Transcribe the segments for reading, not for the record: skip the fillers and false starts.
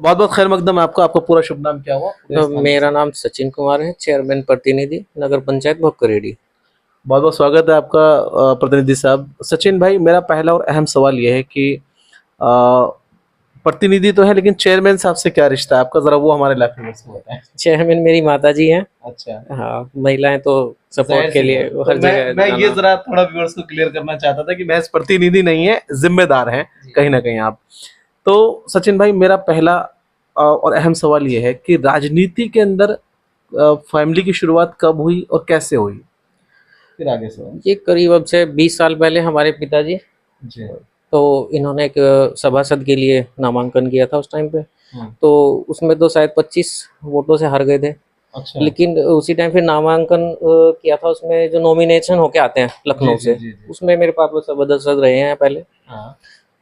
बहुत बहुत खैर मकदम है आपका। आपका पूरा शुभ नाम क्या हुआ? मेरा नाम सचिन कुमार है, चेयरमैन प्रतिनिधि नगर पंचायत भोकरेडी। बहुत बहुत स्वागत है आपका प्रतिनिधि साहब। सचिन भाई, मेरा पहला और अहम सवाल यह है कि अ, प्रतिनिधि तो है लेकिन चेयरमैन साहब से क्या रिश्ता है आपका, जरा वो हमारे इलाके में से बताएं। चेयरमैन मेरी माता जी हैं। अच्छा, हाँ, महिलाएं तो जाहिर सपोर्ट के सी लिए बात। तो हर जगह मैं ये जाना। जरा थोड़ा व्यूअर्स को क्लियर करना चाहता था कि महज प्रतिनिधि नहीं है, जिम्मेदार हैं कहीं ना कहीं आप। तो सचिन भाई, मेरा पहला और अहम सवाल यह है कि राजनीति के अंदर फैमिली की शुरुआत कब हुई और कैसे हुई, फिर आगे से। ये करीब अब से 20 साल पहले हमारे पिताजी, जी। तो इन्होंने एक सभासद के लिए नामांकन किया था उस टाइम पे। हम्म। तो उसमें तो शायद 25 वोटों से हार गए थे। अच्छा। लेकिन उसी टाइम फिर नामांकन किया था, उसमें जो नॉमिनेशन होके आते हैं लखनऊ जी, से, जी, जी। उसमें मेरे पापा सदस्य रहे हैं पहले। हाँ।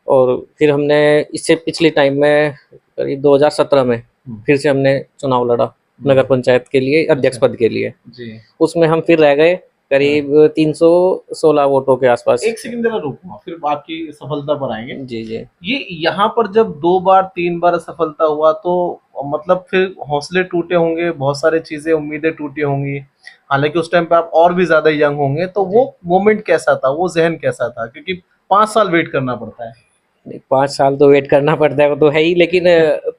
और फिर हमने इससे पिछले टाइम में करीब 2017 में फिर से हमने चुनाव लड़ा नगर पंचायत के लिए, अध्यक्ष पद के लिए। जी। उसमें हम फिर रह गए करीब 316 वोटों के आसपास। एक सेकंड जरा रुको, फिर आपकी सफलता पर आएंगे। जी जी। ये यहाँ पर जब 2 बार 3 बार सफलता हुआ तो मतलब फिर हौसले टूटे होंगे, बहुत सारी चीजें, उम्मीदें टूटी होंगी। हालांकि उस टाइम पे आप और भी ज्यादा यंग होंगे, तो वो मोमेंट कैसा था, वो जहन कैसा था? क्योंकि 5 साल वेट करना पड़ता है। 5 साल तो वेट करना पड़ता है, वो तो है ही। लेकिन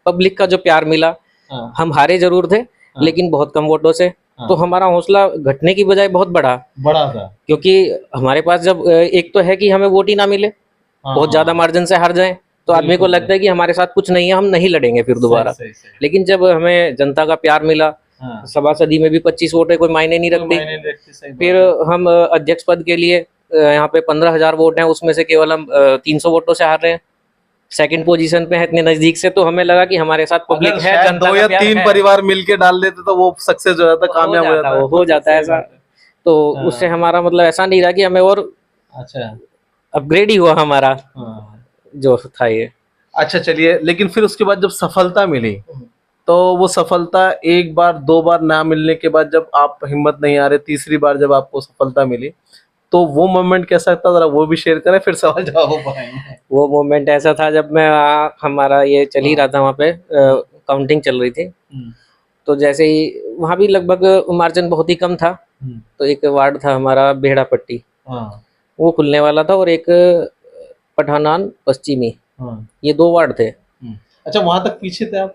पब्लिक का जो प्यार मिला, हाँ। हम हारे जरूर थे लेकिन बहुत कम वोटों से। हाँ। तो हमारा हौसला घटने की बजाय बहुत बड़ा था। क्योंकि हमारे पास जब एक तो है कि हमें वोट ही ना मिले, हाँ, बहुत ज्यादा मार्जिन से हार जाए, तो आदमी को लगता है कि हमारे साथ कुछ नहीं है, हम नहीं लड़ेंगे फिर दोबारा। सही, सही। लेकिन जब हमें जनता का प्यार मिला, हाँ। सभासदी में भी 25 वोट है, कोई मायने नहीं रखती। फिर हम अध्यक्ष पद के लिए यहाँ पे 15,000 वोट हैं, उसमें से केवल हम 300 वोटों से हार रहे हैं। सेकंड पोजीशन पे है इतने नजदीक से, तो हमें लगा कि हमारे साथ पब्लिक है, जनता दो का या प्यार 3 है। परिवार मिलके डाल देते तो वो सक्सेस हो जाता, कामयाब हो जाता। हो जाता है ऐसा। तो उससे हमारा मतलब ऐसा नहीं रहा कि हमें और अच्छा। अपग्रेड ही हुआ हमारा जो था ये। अच्छा, चलिए, लेकिन फिर उसके बाद जब सफलता मिली, तो वो सफलता 1 बार 2 बार ना मिलने के बाद जब आप हिम्मत नहीं आ रहे, तीसरी बार जब आपको सफलता मिली, तो वो मोमेंट कैसा था, जरा वो भी शेयर करें, फिर सवाल जवाब हो पाएंगे। वो मोमेंट ऐसा था जब मैं हमारा ये चल ही रहा था, वहाँ पे काउंटिंग चल रही थी। तो जैसे ही वहाँ भी लगभग मार्जिन बहुत ही कम था, तो एक वार्ड था हमारा बेहड़ा पट्टी, वो खुलने वाला था, और एक पठानान पश्चिमी, ये 2 वार्ड थे। अच्छा, वहां तक पीछे थे आप?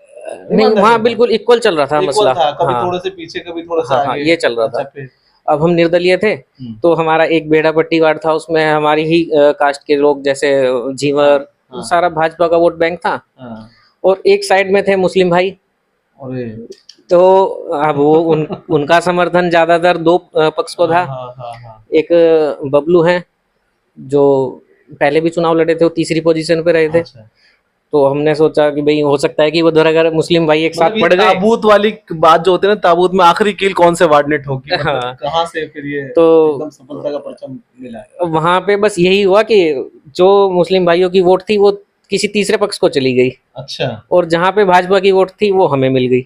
नहीं, वहाँ बिल्कुल इक्वल चल रहा था मसला। कभी हाँ थोड़े से पीछे, कभी थोड़ा सा हाँ, आगे। ये चल रहा अच्छा, था। फिर? अब हम निर्दलीय थे, तो हमारा एक बेड़ा पट्टी वार्ड था, उसमें हमारी ही कास्ट के लोग, जैसे झींवर, सारा भाजपा का वोट बैंक था। और एक साइड में थे मुस्लिम भाई। तो अब वो उनका समर्थन ज्यादातर 2 पक्ष को था। एक बबलू हैं जो पहले भी चुनाव लड़े थे, वो तीसरी पोजीशन पे रहे थे। तो हमने सोचा कि भाई हो सकता है कि वो अगर मुस्लिम भाई एक साथ पड़ गए। ताबूत वाली बात जो होती है ना, ताबूत में आखिरी कील कौन से वार्ड ने ठोकी, मतलब कहाँ से फिर ये तो एकदम सफलता का परचम मिला? वहां पे बस यही हुआ कि जो मुस्लिम भाइयों की वोट थी वो किसी तीसरे पक्ष को चली गई। अच्छा। और जहाँ पे भाजपा की वोट थी वो हमें मिल गई।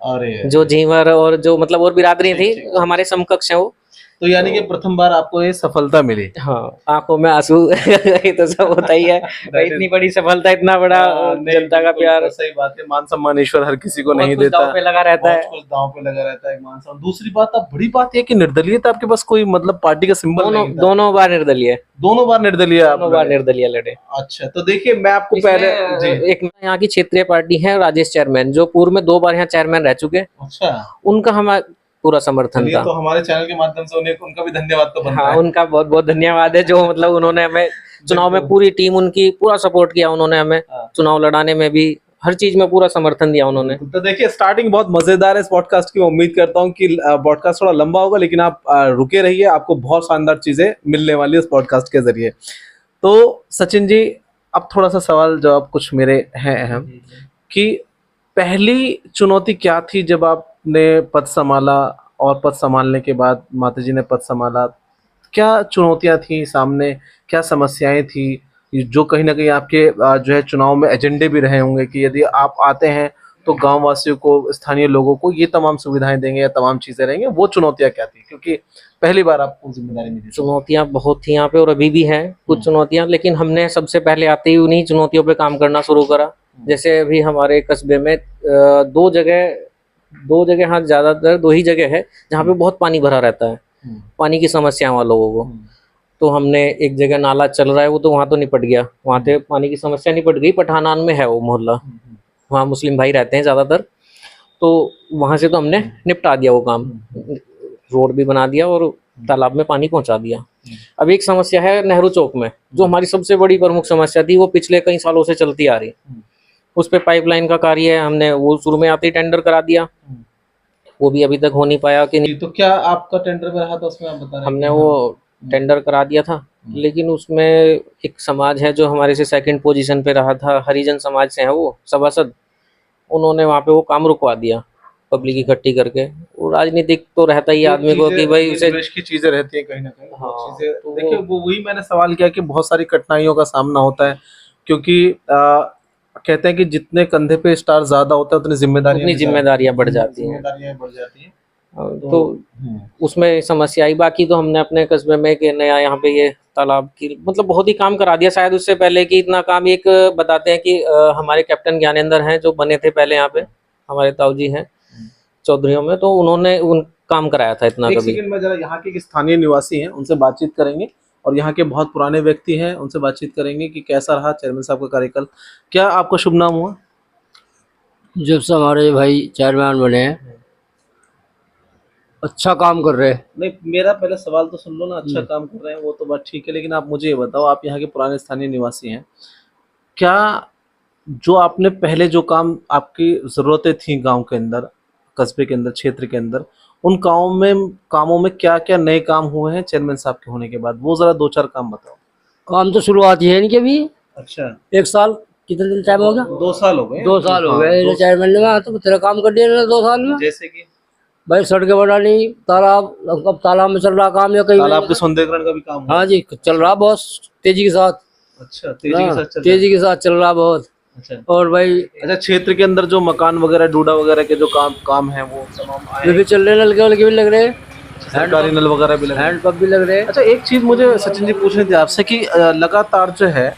अरे, जो झींवर और जो मतलब और बिरादरी थी, हमारे समकक्ष हैं वो। तो यानी कि प्रथम बार आपको ये सफलता मिली। हाँ, आंखों में आंसू ये तो सब होता ही है। इतनी बड़ी सफलता, इतना बड़ा जनता का प्यार। सही बात है, मान सम्मान ईश्वर हर किसी को नहीं देता, दांव पे लगा रहता है। कुछ दांव पे लगा रहता है, मान सम्मान। दूसरी बात, अब बड़ी बात है कि निर्दलीय था आपके पास, कोई मतलब पार्टी का सिंबल नहीं था। दोनों बार निर्दलीय। दोनों बार निर्दलीय लड़े। अच्छा, तो देखिए, मैं आपको पहले एक यहाँ की क्षेत्रीय पार्टी है राजेश चेयरमैन, जो पूर्व में 2 बार यहाँ चेयरमैन रह चुके। अच्छा। उनका हमारा पूरा समर्थन था। तो हमारे चैनल के माध्यम से उन्हें, उनका भी धन्यवाद तो बनता है। हाँ, उनका बहुत बहुत धन्यवाद है, जो मतलब उन्होंने हमें चुनाव में, पूरी टीम उनकी पूरा सपोर्ट किया, उन्होंने हमें चुनाव लड़ाने में भी हर चीज में पूरा समर्थन दिया उन्होंने। तो देखिए, स्टार्टिंग बहुत मजेदार है इस पॉडकास्ट की। मैं उम्मीद करता हूँ कि पॉडकास्ट थोड़ा लंबा होगा, लेकिन आप रुके रहिए, आपको बहुत शानदार चीजें मिलने वाली है इस पॉडकास्ट के जरिए। तो सचिन जी, अब थोड़ा सा सवाल जवाब कुछ मेरे हैं अहम, कि पहली चुनौती क्या थी जब आपने पद संभाला, और पद संभालने के बाद माताजी ने पद संभाला, क्या चुनौतियां थी सामने, क्या समस्याएं थी, जो कहीं ना कहीं आपके जो है चुनाव में एजेंडे भी रहे होंगे कि यदि आप आते हैं तो गांव वासियों को, स्थानीय लोगों को ये तमाम सुविधाएं देंगे या तमाम चीजें रहेंगे, वो चुनौतियां क्या थी? क्योंकि पहली बार आपको जिम्मेदारी मिली। चुनौतियां बहुत थी यहाँ पे, और अभी भी हैं कुछ चुनौतियां, लेकिन हमने सबसे पहले आते ही उन्हीं चुनौतियों पे काम करना शुरू करा। जैसे अभी हमारे कस्बे में दो जगह हाँ, ज्यादातर दो ही जगह है जहाँ पे बहुत पानी भरा रहता है, पानी की समस्या है वहाँ लोगों को। तो हमने एक जगह नाला चल रहा है, वो तो वहाँ तो निपट गया, वहाँ पे पानी की समस्या निपट गई। पठानान में है वो मोहल्ला, वहाँ मुस्लिम भाई रहते हैं ज़्यादातर, तो वहाँ से तो हमने निपटा दिया वो काम, रोड भी बना दिया और तालाब में पानी पहुँचा दिया। अब एक समस्या है नेहरू चौक में, जो हमारी सबसे बड़ी प्रमुख समस्या थी, वो पिछले कई सालों से चलती आ रही। उस पे पाइपलाइन का कार्य है, हमने वो शुरू में आते ही टेंडर करा दिया, वो भी अभी तक हो नहीं पाया कि नहीं। तो क्या आपका टेंडर में रहा था उसमें, आप बता रहे हैं? हमने वो टेंडर करा दिया था, लेकिन उसमें एक समाज है जो हमारे से सेकंड पोजीशन पे रहा था, हरिजन समाज से है वो सभासद, उन्होंने वहाँ पे वो काम रुकवा दिया पब्लिक इकट्ठी करके। वो राजनीतिक तो रहता ही आदमी को कि भाई उसे देश की चीजें रहती है कहीं ना कहीं। हाँ, चीजें तो देखिए, वो वही मैंने सवाल किया कि बहुत सारी कठिनाइयों का सामना होता है, क्योंकि कहते हैं कि जितने कंधे पे स्टार ज्यादा होता है उतनी जिम्मेदारियां बढ़ जाती हैं। जिम्मेदारियां बढ़ जाती हैं। तो उसमें समस्या आई। बाकी तो हमने अपने कस्बे में एक नया यहाँ पे ये तालाब की मतलब बहुत ही काम करा दिया, शायद उससे पहले कि इतना काम। एक बताते हैं कि हमारे कैप्टन ज्ञानेंद्र हैं जो बने थे पहले यहाँ पे, हमारे ताऊ जी हैं चौधरियों में, तो उन्होंने उन काम कराया था इतना। एक कभी सेकंड में जरा यहाँ के एक स्थानीय निवासी हैं, उनसे बातचीत करेंगे, और यहाँ के बहुत पुराने व्यक्ति हैं, उनसे बातचीत करेंगे कि कैसा रहा चेयरमैन साहब का कार्यकाल। क्या आपका शुभ नाम हुआ? जब से हमारे भाई चेयरमैन बने हैं, अच्छा काम कर रहे हैं। नहीं, मेरा पहले सवाल तो सुन लो ना। अच्छा काम कर रहे हैं वो तो बात ठीक है, लेकिन आप मुझे ये बताओ, आप यहाँ के पुराने स्थानीय निवासी हैं, क्या जो आपने पहले जो काम आपकी ज़रूरतें थी गांव के अंदर, कस्बे के अंदर, क्षेत्र के अंदर, उन कामों में क्या क्या नए काम हुए हैं चेयरमैन साहब के होने के बाद? वो जरा दो चार काम बताओ। काम तो शुरुआत ही है इनके भी। अच्छा, एक साल कितने दिन टाइम हो गया? 2 साल हो गए। 2 साल हो गए चेयरमैन ने, तो तेरा काम कर दिया इन्होंने 2 साल में। जैसे कि भाई सड़कें बनानी, तालाब, अब तालाब में चल रहा काम या कहीं तालाब के सौंदर्यीकरण का भी काम हुआ? हाँ जी, चल रहा बहुत तेजी के साथ। अच्छा, तेजी के साथ चल रहा है। तेजी के साथ चल रहा बहुत। अच्छा, और भाई अच्छा, क्षेत्र के अंदर जो मकान वगैरह, डूडा वगैरह के जो काम है वो तमाम आए? भी चल रहे, नलके वलके भी लग रहे हैं, सरकारी नल वगैरह भी लगे? हैंडपंप भी लग रहे हैं। अच्छा, एक चीज मुझे सचिन जी पूछनी थी आपसे कि लगातार जो है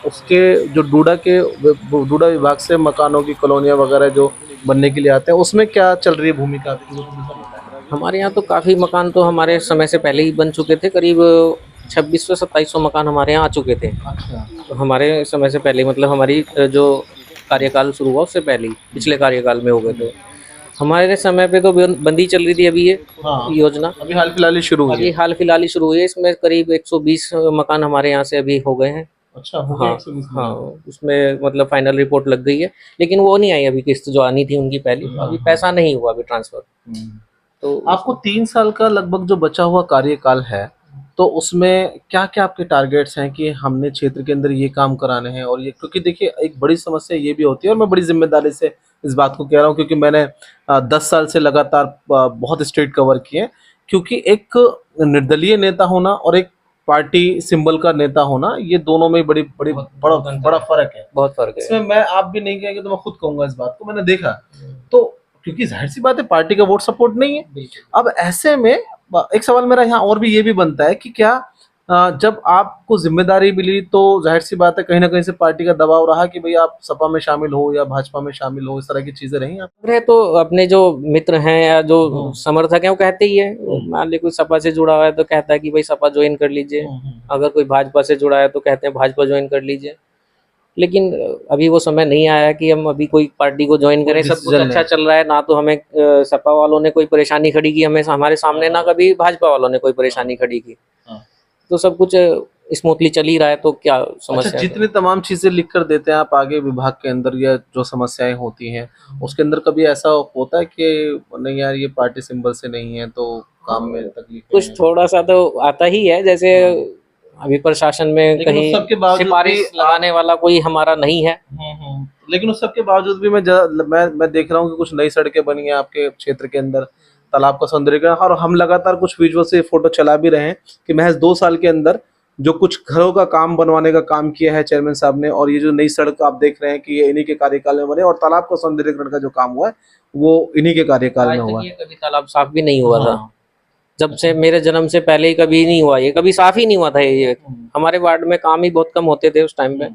उसके जो डूडा विभाग से मकानों की कॉलोनियां वगैरह जो बनने के लिए आते हैं, उसमें क्या चल रही है भूमिका आपकी? हमारे यहाँ तो काफ़ी मकान तो हमारे समय से पहले ही बन चुके थे, करीब 2600-2700 मकान हमारे यहाँ आ चुके थे। अच्छा, तो हमारे समय से पहले मतलब हमारी जो कार्यकाल शुरू हुआ उससे पहले ही पिछले कार्यकाल में हो गए थे। हमारे समय पे तो बंदी चल रही थी अभी ये योजना, अभी हाल फिलहाल ही शुरू हुई अभी है। हाल फिलहाल ही शुरू हुई है। इसमें करीब 120 मकान हमारे यहाँ से अभी हो गए हैं। अच्छा, हो गया हाँ 120 हाँ, उसमें मतलब फाइनल रिपोर्ट लग गई है, लेकिन वो नहीं आई अभी, किस्त जो आनी थी उनकी पहली, अभी पैसा नहीं हुआ अभी ट्रांसफर। तो आपको 3 साल का लगभग जो बचा हुआ कार्यकाल है, तो उसमें क्या क्या आपके टारगेट्स हैं कि हमने क्षेत्र के अंदर ये काम कराने हैं? और ये, क्योंकि देखिए एक बड़ी समस्या ये भी होती है, और मैं बड़ी जिम्मेदारी से इस बात को कह रहा हूँ, क्योंकि मैंने 10 साल से लगातार बहुत स्टेट कवर किए, क्योंकि एक निर्दलीय नेता होना और एक पार्टी सिंबल का नेता होना, ये दोनों में बड़ी बड़ी बड़ा फर्क है। बहुत फर्क है। इसमें मैं, आप भी नहीं कहेंगे तो मैं खुद कहूंगा इस बात को, मैंने देखा। तो क्योंकि जाहिर सी बात है पार्टी का वोट सपोर्ट नहीं है। अब ऐसे में एक सवाल मेरा यहाँ और भी ये भी बनता है कि क्या जब आपको जिम्मेदारी मिली तो जाहिर सी बात है कहीं ना कहीं से पार्टी का दबाव रहा कि भाई आप सपा में शामिल हो या भाजपा में शामिल हो, इस तरह की चीजें रही आप? रहे तो अपने जो मित्र हैं या जो समर्थक हैं वो कहते ही है, मान ली कोई सपा से जुड़ा हुआ है तो कहता है कि भाई सपा ज्वाइन कर लीजिए, अगर कोई भाजपा से जुड़ा है तो कहते हैं भाजपा ज्वाइन कर लीजिए। लेकिन अभी वो समय नहीं आया कि हम अभी कोई पार्टी को ज्वाइन करें। सब कुछ अच्छा चल रहा है, ना तो हमें सपा वालों ने कोई परेशानी खड़ी की हमें हमारे सामने, ना कभी भाजपा वालों ने कोई परेशानी खड़ी की, तो सब कुछ स्मूथली चल ही रहा है। तो क्या समस्या? अच्छा, जितनी तमाम चीजें लिख कर देते हैं आप आगे विभाग के अंदर, या जो समस्याएं होती हैं उसके अंदर, कभी ऐसा होता है कि नहीं यार ये पार्टी सिंबल से नहीं है तो काम में तकलीफ? कुछ थोड़ा सा तो आता ही है, जैसे अभी प्रशासन में कहीं सिफारिश लगाने वाला कोई हमारा नहीं है। लेकिन उस सब के बावजूद भी मैं देख रहा हूँ कि कुछ नई सड़कें बनी हैं आपके क्षेत्र के अंदर, तालाब का सौंदर्यीकरण, और हम लगातार कुछ विजुअल से फोटो चला भी रहे हैं कि महज 2 साल के अंदर जो कुछ घरों का काम बनवाने का काम किया है चेयरमैन साहब ने, और ये जो नई सड़क आप देख रहे हैं कि ये इन्हीं के कार्यकाल में बने, और तालाब का सौंदर्यीकरण का जो काम हुआ है वो इन्हीं के कार्यकाल में हुआ है। कभी तालाब साफ भी नहीं हुआ था, जब से मेरे जन्म से पहले ही कभी नहीं हुआ, ये कभी साफ ही नहीं हुआ था। ये हमारे वार्ड में काम ही बहुत कम होते थे उस टाइम पे,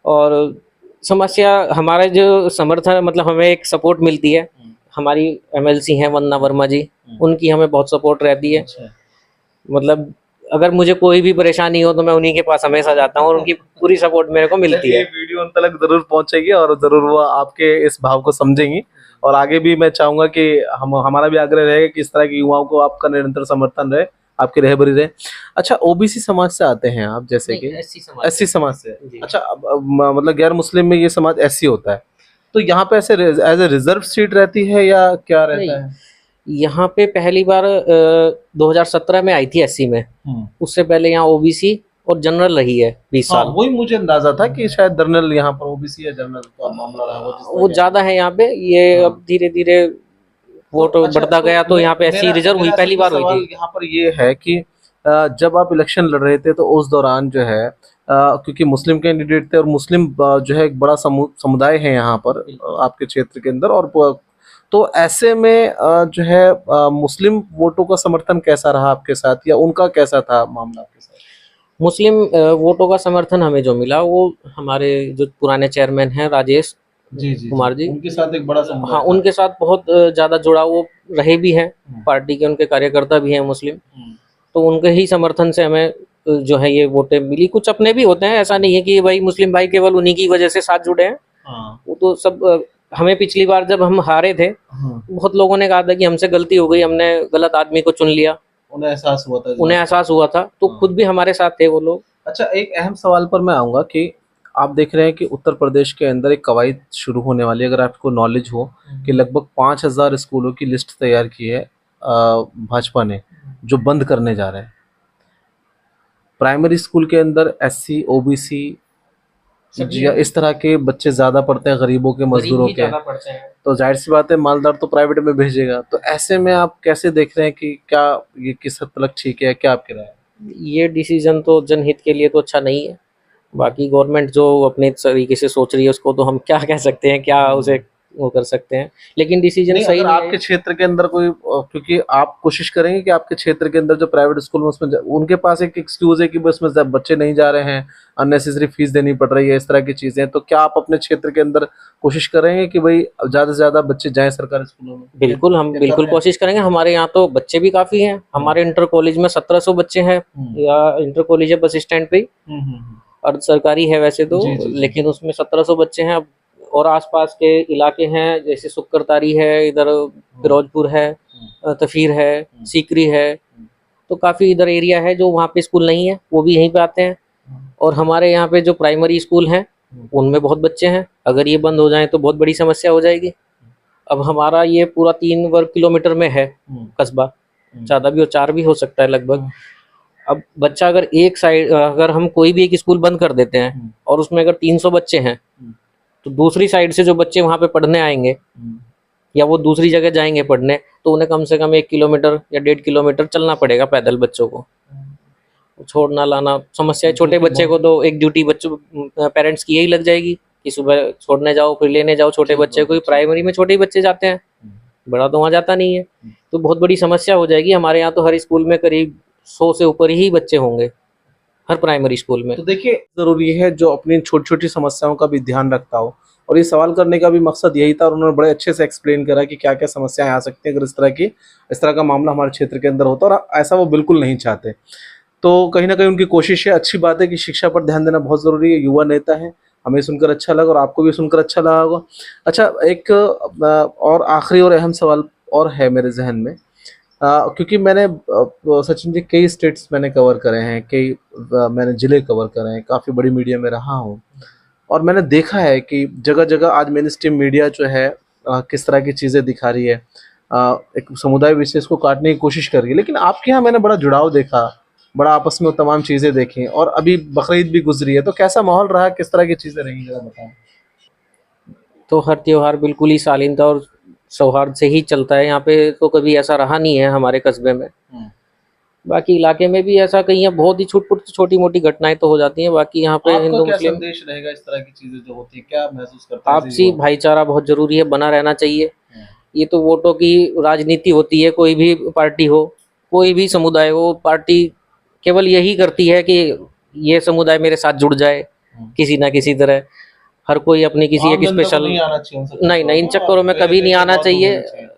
और समस्या हमारा जो समर्थन मतलब हमें एक सपोर्ट मिलती है, हमारी एमएलसी हैं वंदना वर्मा जी, उनकी हमें बहुत सपोर्ट रहती है। मतलब अगर मुझे कोई भी परेशानी हो तो मैं उन्हीं के पास हमेशा जाता हूँ और उनकी पूरी सपोर्ट मेरे को मिलती ये है। वीडियो उन तक जरूर पहुंचेगी और जरूर वो आपके इस भाव को समझेंगी। और आगे भी मैं चाहूंगा कि हमारा भी आग्रह रहेगा कि इस तरह के युवाओं को आपका निरंतर समर्थन रहे, आपकी रहबरी रहे। अच्छा, ओबीसी समाज से आते हैं आप, जैसे कि एससी समाज से। अच्छा, मतलब गैर मुस्लिम में ये समाज एससी होता है, तो यहाँ पे ऐसे एज ए रिजर्व सीट रहती है या क्या रहता है? यहाँ पे पहली बार 2017 में आई थी एससी में, उससे पहले यहाँ ओबीसी और जनरल रही है 20 साल। वही मुझे अंदाजा था कि शायद जनरल यहाँ पर ओबीसी या जनरल का मामला रहा हो, वो ज्यादा है यहाँ पे। ये अब धीरे धीरे वोट बढ़ता गया तो यहाँ पे एससी रिजर्व हुई, पहली बार हुई थी। यहाँ पर ये है कि जब आप इलेक्शन लड़ रहे थे तो उस दौरान जो है क्योंकि मुस्लिम कैंडिडेट थे और मुस्लिम जो है एक बड़ा समुदाय है यहाँ पर आपके क्षेत्र के अंदर, और तो ऐसे में जो है मुस्लिम वोटों का समर्थन कैसा रहा आपके साथ, या उनका कैसा था मामला आपके साथ? मुस्लिम वोटों का समर्थन हमें जो मिला वो हमारे जो पुराने चेयरमैन हैं राजेश कुमार जी, उनके साथ एक बड़ा समुदाय हाँ, उनके साथ बहुत ज्यादा जुड़ाव वो रहे भी हैं, पार्टी के उनके कार्यकर्ता भी हैं मुस्लिम, तो उनके ही समर्थन से हमें जो है ये वोटें मिली। कुछ अपने भी होते हैं, ऐसा नहीं है कि भाई मुस्लिम भाई केवल उन्हीं की वजह से साथ जुड़े हैं। वो तो सब हमें पिछली बार जब हम हारे थे बहुत लोगों ने कहा था कि हमसे गलती हो गई, हमने गलत आदमी को चुन लिया, उन्हें एहसास हुआ था तो खुद भी हमारे साथ थे वो लोग। अच्छा, एक अहम सवाल पर मैं आऊंगा कि आप देख रहे हैं कि उत्तर प्रदेश के अंदर एक कवायद शुरू होने वाली है, अगर आपको नॉलेज हो कि लगभग 5000 स्कूलों की लिस्ट तैयार की है भाजपा ने, जो बंद करने जा रहे हैं। प्राइमरी स्कूल के अंदर एससी ओबीसी या इस तरह के बच्चे ज्यादा पढ़ते हैं, गरीबों के, मजदूरों के, तो जाहिर सी बात है मालदार तो प्राइवेट में भेजेगा। तो ऐसे में आप कैसे देख रहे हैं कि क्या ये किस हद तक ठीक है, क्या आपकी राय है? ये डिसीजन तो जनहित के लिए तो अच्छा नहीं है। बाकी गवर्नमेंट जो अपने तरीके से सोच रही है उसको तो हम क्या कह सकते हैं, क्या उसे वो कर सकते हैं, लेकिन डिसीजन सही अगर आपके क्षेत्र के अंदर कोई, क्योंकि आप कोशिश करेंगे कि आपके क्षेत्र के अंदर जो प्राइवेट स्कूल में उसमें उनके पास एक एक्सक्यूज है कि बस में बच्चे नहीं जा रहे हैं, अननेसेसरी फीस देनी पड़ रही है, इस तरह की चीजें, तो क्या आप अपने क्षेत्र के अंदर कोशिश करेंगे कि भाई ज्यादा से ज्यादा बच्चे जाएं सरकारी स्कूलों में? बिल्कुल, हम बिल्कुल कोशिश करेंगे। हमारे यहाँ तो बच्चे भी काफी हैं, हमारे इंटर कॉलेज में 1700 बच्चे हैं, या इंटर कॉलेज है बस स्टैंड पे, और सरकारी है वैसे तो, लेकिन उसमें 1700 बच्चे हैं। और आसपास के इलाके हैं जैसे सुक्करतारी है, इधर फिरोजपुर है, तफीर है, सीकरी है, तो काफ़ी इधर एरिया है जो वहाँ पे स्कूल नहीं है, वो भी यहीं पे आते हैं। और हमारे यहाँ पे जो प्राइमरी स्कूल हैं उनमें बहुत बच्चे हैं, अगर ये बंद हो जाए तो बहुत बड़ी समस्या हो जाएगी। अब हमारा ये पूरा 3 वर्ग किलोमीटर में है कस्बा, ज़्यादा भी हो, 4 भी हो सकता है लगभग। अब बच्चा अगर एक साइड, अगर हम कोई भी एक स्कूल बंद कर देते हैं और उसमें अगर 300 बच्चे हैं, तो दूसरी साइड से जो बच्चे वहाँ पे पढ़ने आएंगे या वो दूसरी जगह जाएंगे पढ़ने, तो उन्हें कम से कम 1 किलोमीटर या 1.5 किलोमीटर चलना पड़ेगा पैदल बच्चों को, छोड़ना लाना समस्या है। छोटे बच्चे को तो एक ड्यूटी बच्चों पेरेंट्स की यही लग जाएगी कि सुबह छोड़ने जाओ फिर लेने जाओ छोटे बच्चे को। प्राइमरी में छोटे ही बच्चे जाते हैं, बड़ा तो वहाँ जाता नहीं है, तो बहुत बड़ी समस्या हो जाएगी। हमारे यहाँ तो हर स्कूल में करीब 100 से ऊपर ही बच्चे होंगे हर प्राइमरी स्कूल में। तो देखिए, जरूरी है जो अपनी छोटी छोटी समस्याओं का भी ध्यान रखता हो, और ये सवाल करने का भी मकसद यही था, और उन्होंने बड़े अच्छे से एक्सप्लेन करा कि क्या क्या समस्याएं आ सकती हैं अगर इस तरह का मामला हमारे क्षेत्र के अंदर होता है, और ऐसा वो बिल्कुल नहीं चाहते। तो कहीं ना कहीं उनकी कोशिश है, अच्छी बात है कि शिक्षा पर ध्यान देना बहुत जरूरी है। युवा नेता है, हमें सुनकर अच्छा लगा और आपको भी सुनकर अच्छा लगा होगा। अच्छा, एक और आखिरी और अहम सवाल और है मेरे जहन में, क्योंकि मैंने सचिन जी कई स्टेट्स मैंने कवर करे हैं, कई मैंने ज़िले कवर करे हैं, काफ़ी बड़ी मीडिया में रहा हूँ, और मैंने देखा है कि जगह जगह आज मेन स्ट्रीम मीडिया जो है किस तरह की चीज़ें दिखा रही है, एक समुदाय विशेष को काटने की कोशिश कर रही है। लेकिन आपके यहाँ मैंने बड़ा जुड़ाव देखा, बड़ा आपस में तमाम चीज़ें देखी, और अभी बकरीद भी गुजरी है, तो कैसा माहौल रहा, किस तरह की चीज़ें रही, जरा बताएं। तो हर त्योहार बिल्कुल ही शालीनता और सौहार्द से ही चलता है यहाँ पे, तो कभी ऐसा रहा नहीं है हमारे कस्बे में। बाकी इलाके में भी ऐसा कहीं बहुत ही छोटी मोटी घटनाएं तो हो जाती हैं। बाकी यहाँ पे हिंदू मुस्लिम संदेश रहेगा इस तरह की चीजें जो होती है, क्या महसूस करते हैं? आपसी भाईचारा बहुत जरूरी है, बना रहना चाहिए। ये तो वोटों की राजनीति होती है, कोई भी पार्टी हो, कोई भी समुदाय हो, पार्टी केवल यही करती है कि ये समुदाय मेरे साथ जुड़ जाए किसी ना किसी तरह। हर कोई अपनी किसी आम एक जनता को स्पेशल, नहीं आना चाहिए उन सब नहीं नहीं, इन चक्करों में मेरे कभी नहीं जैसे आना बहुत लोग चाहिए। होने चाहिए।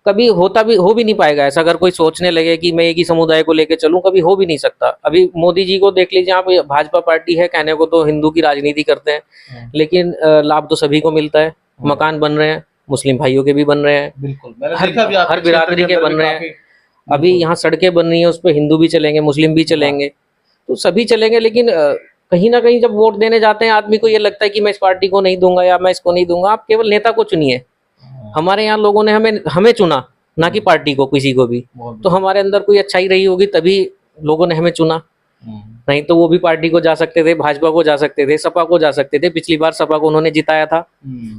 कभी हो भी नहीं पाएगा ऐसा। अगर कोई सोचने लगे कि मैं एक ही समुदाय को लेके चलूं, कभी हो भी नहीं सकता। अभी मोदी जी को देख लीजिए आप, भाजपा पार्टी है, कहने को तो हिंदू की राजनीति करते हैं, लेकिन लाभ तो सभी को मिलता है। मकान बन रहे हैं, मुस्लिम भाइयों के भी बन रहे हैं, बिल्कुल मैंने हर देखा भी आपके हर क्षेत्र बिरादरी के अंदर बन भी रहे हैं। काफी। अभी यहाँ सड़कें बन रही हैं, उस पर हिंदू भी चलेंगे, मुस्लिम भी चलेंगे, तो सभी चलेंगे। लेकिन कहीं ना कहीं जब वोट देने जाते हैं, आदमी को ये लगता है कि मैं इस पार्टी को नहीं दूंगा या मैं इसको नहीं दूंगा। आप केवल नेता को चुनिए। हमारे यहाँ लोगों ने हमें हमें चुना, ना कि पार्टी को, किसी को भी। तो हमारे अंदर कोई अच्छाई रही होगी तभी लोगों ने हमें चुना, नहीं तो वो भी पार्टी को जा सकते थे, भाजपा को जा सकते थे, सपा को जा सकते थे। पिछली बार सपा को उन्होंने जिताया था।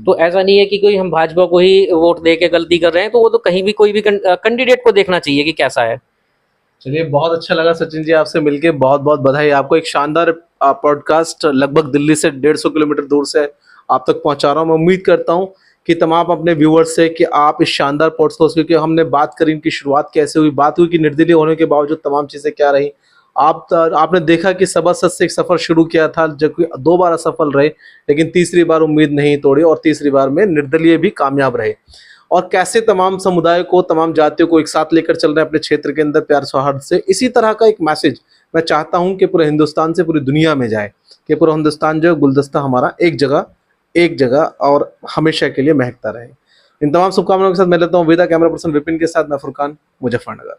तो ऐसा नहीं है कि कोई हम भाजपा को ही वोट दे के गलती कर रहे हैं। तो वो तो कहीं भी कोई भी कैंडिडेट को देखना चाहिए कि कैसा है। चलिए बहुत अच्छा लगा सचिन जी आपसे मिलके, बहुत बहुत बधाई आपको। एक शानदार पॉडकास्ट लगभग दिल्ली से 150 किलोमीटर दूर से आप तक पहुंचा रहा हूं। मैं उम्मीद करता हूं कि तमाम अपने व्यूअर्स से कि आप इस शानदार पॉडकास्ट, क्योंकि हमने बात करी इनकी शुरुआत कैसे हुई, बात हुई कि निर्दलीय होने के बावजूद तमाम चीजें क्या रही। आपने देखा कि सभासद से एक सफर शुरू किया था जो कि 2 बार असफल रहे, लेकिन तीसरी बार उम्मीद नहीं तोड़ी और तीसरी बार में निर्दलीय भी कामयाब रहे। और कैसे तमाम समुदाय को, तमाम जातियों को एक साथ लेकर चल रहे हैं अपने क्षेत्र के अंदर प्यार सौहार्द से। इसी तरह का एक मैसेज मैं चाहता हूं कि पूरे हिंदुस्तान से पूरी दुनिया में जाए, कि पूरा हिंदुस्तान जो है गुलदस्ता हमारा एक जगह और हमेशा के लिए महकता रहे। इन तमाम शुभकामनाओं के साथ मैं लेता हूं विदा। कैमरा पर्सन विपिन के साथ मैं फुरकान, मुजफ्फरनगर।